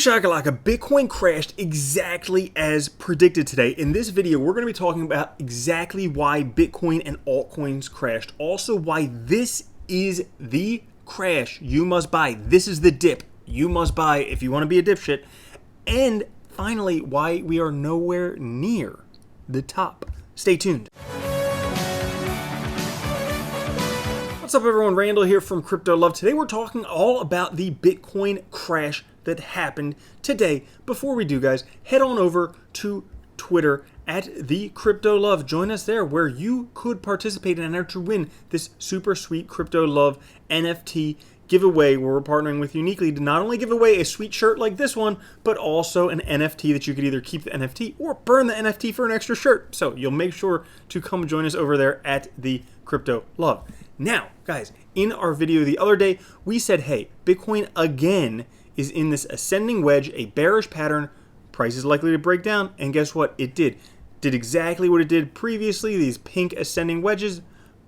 Shakalaka, Bitcoin crashed exactly as predicted today. In this video, we're going to be talking about exactly why Bitcoin and altcoins crashed. Also, why this is the crash you must buy. This is the dip you must buy if you want to be a dipshit. And finally, why we are nowhere near the top. Stay tuned. What's up, everyone? Randall here from Crypto Love. Today we're talking all about the Bitcoin crash that happened today. Before we do, guys, head on over to Twitter at the Crypto Love. Join us there where you could participate and enter to win this super sweet Crypto Love NFT giveaway where we're partnering with Uniquely to not only give away a sweet shirt like this one, but also an NFT that you could either keep the NFT or burn the NFT for an extra shirt. So you'll make sure to come join us over there at the Crypto Love. Now, guys, in our video the other day, we said, hey, Bitcoin again is in this ascending wedge, a bearish pattern, price is likely to break down, and guess what? It did. Did exactly what it did previously, these pink ascending wedges,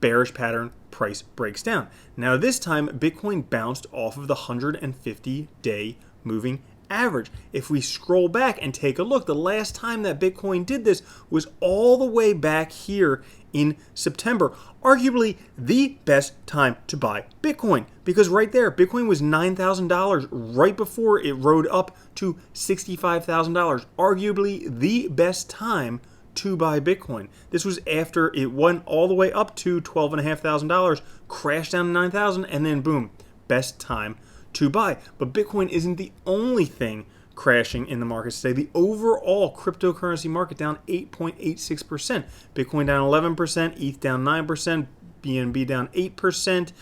bearish pattern, price breaks down. Now this time, Bitcoin bounced off of the 150-day moving average. If we scroll back and take a look, the last time that Bitcoin did this was all the way back here in September. Arguably the best time to buy Bitcoin, because right there, Bitcoin was $9,000 right before it rode up to $65,000. Arguably the best time to buy Bitcoin. This was after it went all the way up to $12,500, crashed down to $9,000, and then boom, best time to buy. But Bitcoin isn't the only thing crashing in the markets today. The overall cryptocurrency market down 8.86%. Bitcoin down 11%, ETH down 9%, BNB down 8%,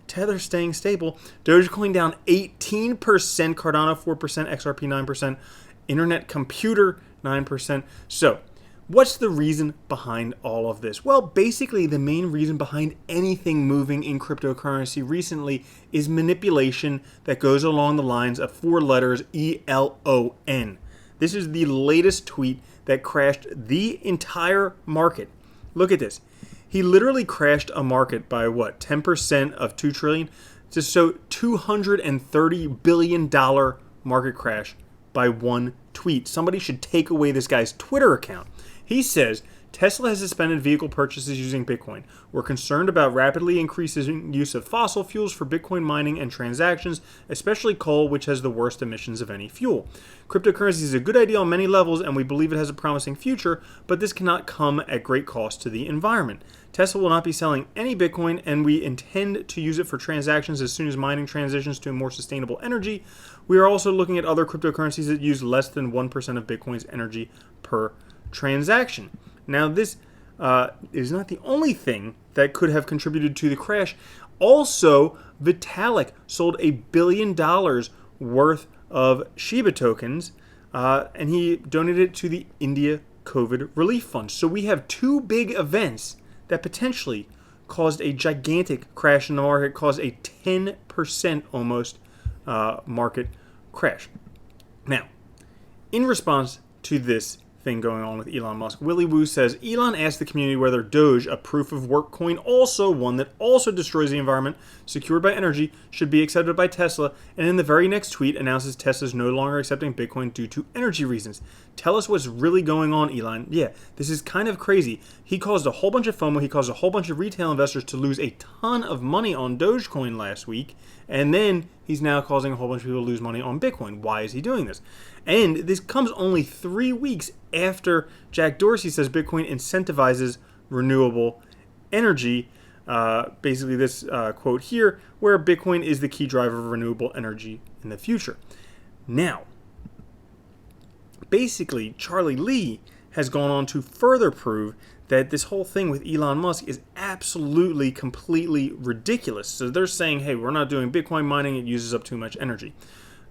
Tether staying stable, Dogecoin down 18%, Cardano 4%, XRP 9%, Internet Computer 9%. So, what's the reason behind all of this? Well, basically the main reason behind anything moving in cryptocurrency recently is manipulation that goes along the lines of four letters ELON. This is the latest tweet that crashed the entire market. Look at this. He literally crashed a market by what, 10% of 2 trillion? So $230 billion market crash by one tweet. Somebody should take away this guy's Twitter account. He says, Tesla has suspended vehicle purchases using Bitcoin. We're concerned about rapidly increasing use of fossil fuels for Bitcoin mining and transactions, especially coal, which has the worst emissions of any fuel. Cryptocurrency is a good idea on many levels, and we believe it has a promising future, but this cannot come at great cost to the environment. Tesla will not be selling any Bitcoin, and we intend to use it for transactions as soon as mining transitions to a more sustainable energy. We are also looking at other cryptocurrencies that use less than 1% of Bitcoin's energy per transaction. Now, this is not the only thing that could have contributed to the crash. Also, Vitalik sold $1 billion worth of Shiba tokens, and he donated it to the India COVID Relief Fund. So we have two big events that potentially caused a gigantic crash in the market, caused a 10% almost market crash. Now, in response to this thing going on with Elon Musk, Willy Woo says, Elon asked the community whether Doge, a proof of work coin, also one that also destroys the environment, secured by energy, should be accepted by Tesla, and in the very next tweet announces Tesla's no longer accepting Bitcoin due to energy reasons. Tell us what's really going on, Elon. Yeah, this is kind of crazy. He caused a whole bunch of FOMO. He caused a whole bunch of retail investors to lose a ton of money on Dogecoin last week, and then he's now causing a whole bunch of people to lose money on Bitcoin. Why is he doing this? And this comes only 3 weeks after Jack Dorsey says Bitcoin incentivizes renewable energy. Basically this quote here, where Bitcoin is the key driver of renewable energy in the future. Now, basically, Charlie Lee has gone on to further prove that this whole thing with Elon Musk is absolutely, completely ridiculous. So they're saying, hey, we're not doing Bitcoin mining, it uses up too much energy.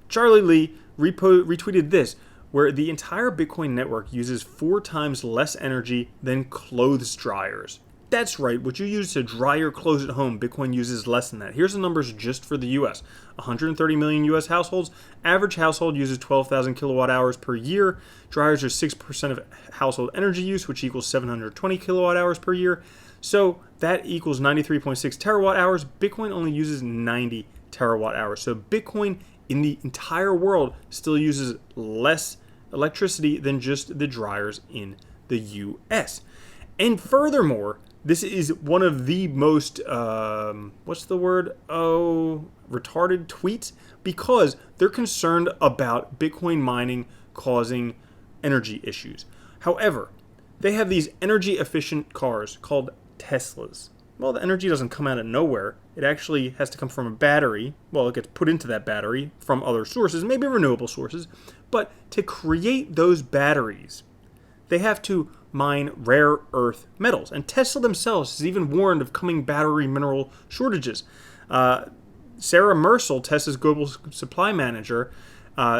Charlie Lee retweeted this, where the entire Bitcoin network uses 4 times less energy than clothes dryers. That's right, what you use to dry your clothes at home, Bitcoin uses less than that. Here's the numbers just for the US. 130 million US households. Average household uses 12,000 kilowatt hours per year. Dryers are 6% of household energy use, which equals 720 kilowatt hours per year. So that equals 93.6 terawatt hours. Bitcoin only uses 90 terawatt hours. So Bitcoin in the entire world still uses less electricity than just the dryers in the US. And furthermore, this is one of the most, retarded tweets, because they're concerned about Bitcoin mining causing energy issues. However, they have these energy efficient cars called Teslas. Well, the energy doesn't come out of nowhere. It actually has to come from a battery. Well, it gets put into that battery from other sources, maybe renewable sources. But to create those batteries, they have to mine rare earth metals. And Tesla themselves has even warned of coming battery mineral shortages. Sarah Mersel, Tesla's global supply manager,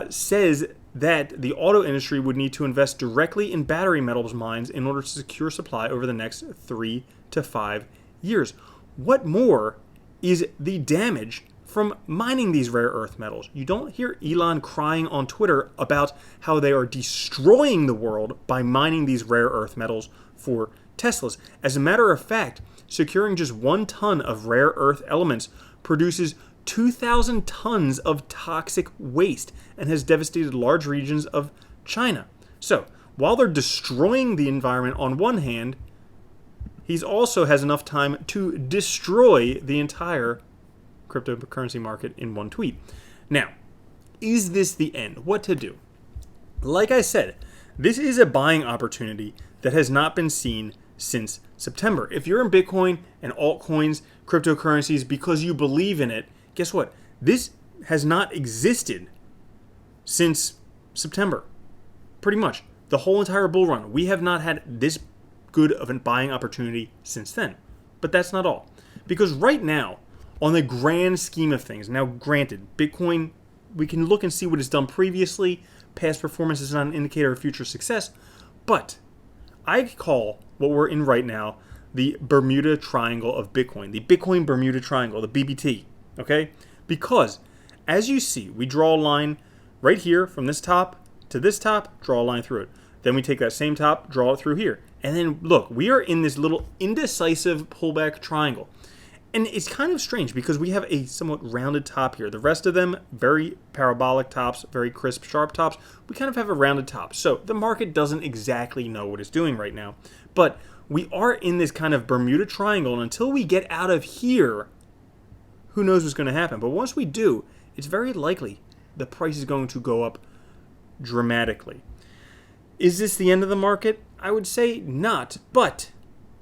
says that the auto industry would need to invest directly in battery metals mines in order to secure supply over the next 3 to 5 years. What more is the damage from mining these rare earth metals? You don't hear Elon crying on Twitter about how they are destroying the world by mining these rare earth metals for Teslas. As a matter of fact, securing just 1 ton of rare earth elements produces 2,000 tons of toxic waste and has devastated large regions of China. So, while they're destroying the environment on one hand, he also has enough time to destroy the entire cryptocurrency market in one tweet. Now, is this the end? What to do? Like I said, this is a buying opportunity that has not been seen since September. If you're in Bitcoin and altcoins, cryptocurrencies, because you believe in it, guess what? This has not existed since September. Pretty much. The whole entire bull run. We have not had this good of a buying opportunity since then. But that's not all. Because right now, on the grand scheme of things, now granted, Bitcoin, we can look and see what it's done previously. Past performance is not an indicator of future success. But I call what we're in right now the Bermuda Triangle of Bitcoin. The Bitcoin Bermuda Triangle, the BBT. Okay? Because, as you see, we draw a line right here from this top to this top, draw a line through it. Then we take that same top, draw it through here. And then, look, we are in this little indecisive pullback triangle. And it's kind of strange because we have a somewhat rounded top here. The rest of them, very parabolic tops, very crisp, sharp tops. We kind of have a rounded top. So the market doesn't exactly know what it's doing right now. But we are in this kind of Bermuda Triangle. And until we get out of here, who knows what's going to happen. But once we do, it's very likely the price is going to go up dramatically. Is this the end of the market? I would say not. But,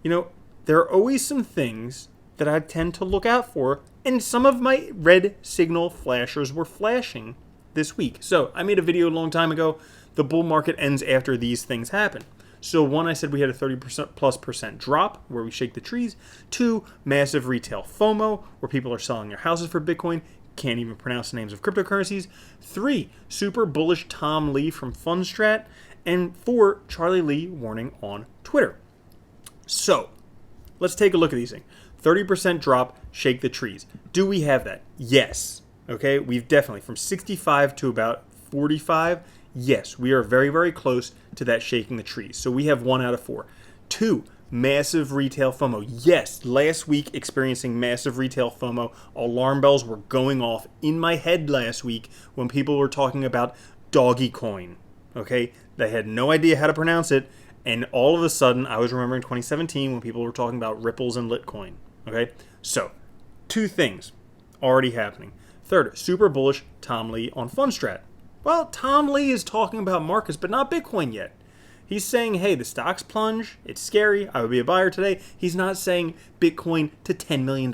there are always some things that I tend to look out for, and some of my red signal flashers were flashing this week. So I made a video a long time ago. The bull market ends after these things happen. So 1, I said we had a 30%+ drop where we shake the trees. 2, massive retail FOMO where people are selling their houses for Bitcoin. Can't even pronounce the names of cryptocurrencies. 3, super bullish Tom Lee from Fundstrat. And 4, Charlie Lee warning on Twitter. So let's take a look at these things. 30% drop, shake the trees. Do we have that? Yes. Okay, we've definitely, from 65 to about 45, yes, we are very, very close to that shaking the trees. So we have 1 out of 4. 2, massive retail FOMO. Yes, last week experiencing massive retail FOMO. Alarm bells were going off in my head last week when people were talking about Dogecoin. Okay, they had no idea how to pronounce it. And all of a sudden, I was remembering 2017 when people were talking about Ripples and Litecoin. Okay, so 2 things already happening. 3rd, super bullish Tom Lee on Fundstrat. Well, Tom Lee is talking about markets, but not Bitcoin yet. He's saying, hey, the stocks plunge. It's scary. I would be a buyer today. He's not saying Bitcoin to $10 million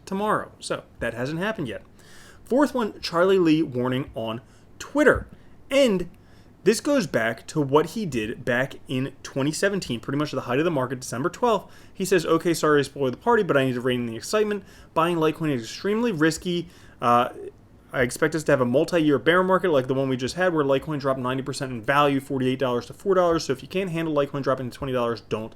tomorrow. So that hasn't happened yet. 4th one, Charlie Lee warning on Twitter. And this goes back to what he did back in 2017, pretty much at the height of the market, December 12th. He says, okay, sorry to spoil the party, but I need to rein in the excitement. Buying Litecoin is extremely risky. I expect us to have a multi-year bear market like the one we just had where Litecoin dropped 90% in value, $48 to $4. So if you can't handle Litecoin dropping to $20, don't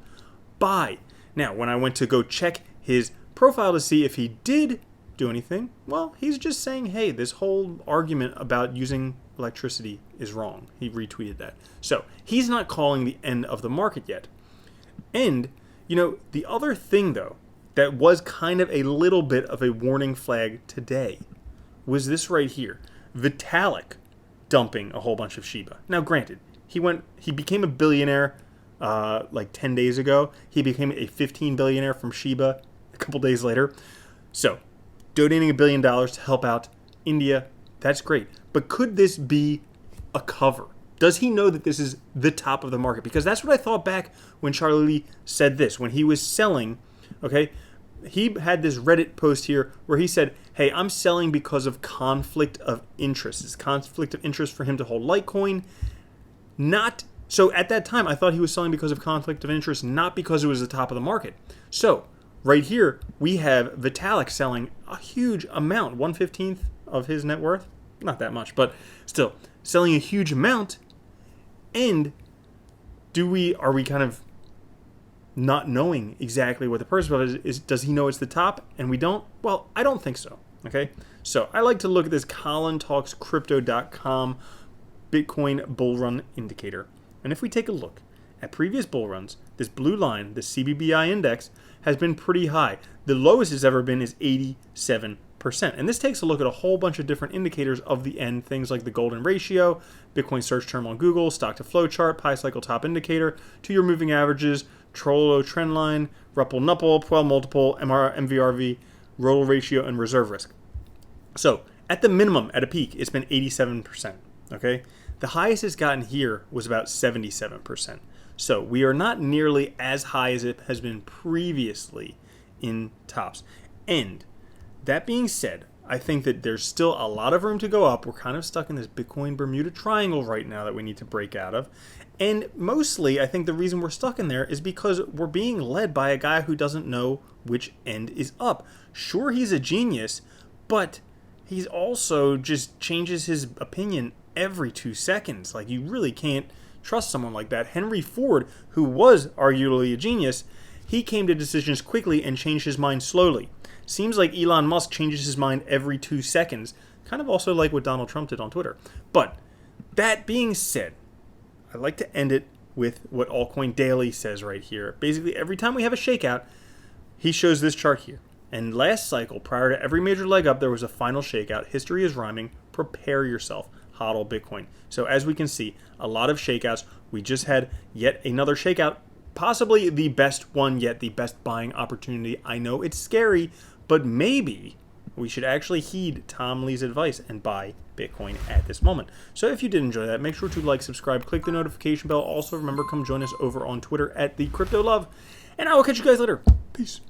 buy. Now, when I went to go check his profile to see if he did do anything, well, he's just saying, hey, this whole argument about using electricity is wrong. He retweeted that. So he's not calling the end of the market yet. And, the other thing, though, that was kind of a little bit of a warning flag today was this right here. Vitalik dumping a whole bunch of Shiba. Now, granted, he became a billionaire like 10 days ago. He became a 15 billionaire from Shiba a couple days later. So, donating $1 billion to help out India, that's great. But could this be a cover? Does he know that this is the top of the market? Because that's what I thought back when Charlie Lee said this. When he was selling, okay, he had this Reddit post here where he said, hey, I'm selling because of conflict of interest. It's conflict of interest for him to hold Litecoin. So at that time, I thought he was selling because of conflict of interest, not because it was the top of the market. So right here, we have Vitalik selling a huge amount, 1/15 of his net worth. Not that much, but still selling a huge amount. And are we kind of not knowing exactly what the purpose of it is? Does he know it's the top and we don't? Well, I don't think so. Okay. So I like to look at this ColinTalksCrypto.com Bitcoin bull run indicator. And if we take a look at previous bull runs, this blue line, the CBBI index, has been pretty high. The lowest it's ever been is 87%. And this takes a look at a whole bunch of different indicators of the end, things like the golden ratio, Bitcoin search term on Google, stock to flow chart, pi cycle top indicator, 2-year moving averages, Trollo trend line, Ruppel Nuppel, Puel multiple, MVRV, roll ratio, and reserve risk. So at the minimum, at a peak, it's been 87%. Okay, the highest it's gotten here was about 77%. So we are not nearly as high as it has been previously in tops. And that being said, I think that there's still a lot of room to go up. We're kind of stuck in this Bitcoin Bermuda Triangle right now that we need to break out of. And mostly, I think the reason we're stuck in there is because we're being led by a guy who doesn't know which end is up. Sure, he's a genius, but he's also just changes his opinion every 2 seconds. Like, you really can't trust someone like that. Henry Ford, who was arguably a genius, he came to decisions quickly and changed his mind slowly. Seems like Elon Musk changes his mind every 2 seconds. Kind of also like what Donald Trump did on Twitter. But that being said, I like to end it with what Altcoin Daily says right here. Basically, every time we have a shakeout, he shows this chart here. And last cycle, prior to every major leg up, there was a final shakeout. History is rhyming. Prepare yourself. HODL Bitcoin. So as we can see, a lot of shakeouts. We just had yet another shakeout. Possibly the best one yet, the best buying opportunity. I know it's scary, but maybe we should actually heed Tom Lee's advice and buy Bitcoin at this moment. So if you did enjoy that, make sure to like, subscribe, click the notification bell. Also remember, come join us over on Twitter at TheCryptoLove. And I will catch you guys later. Peace.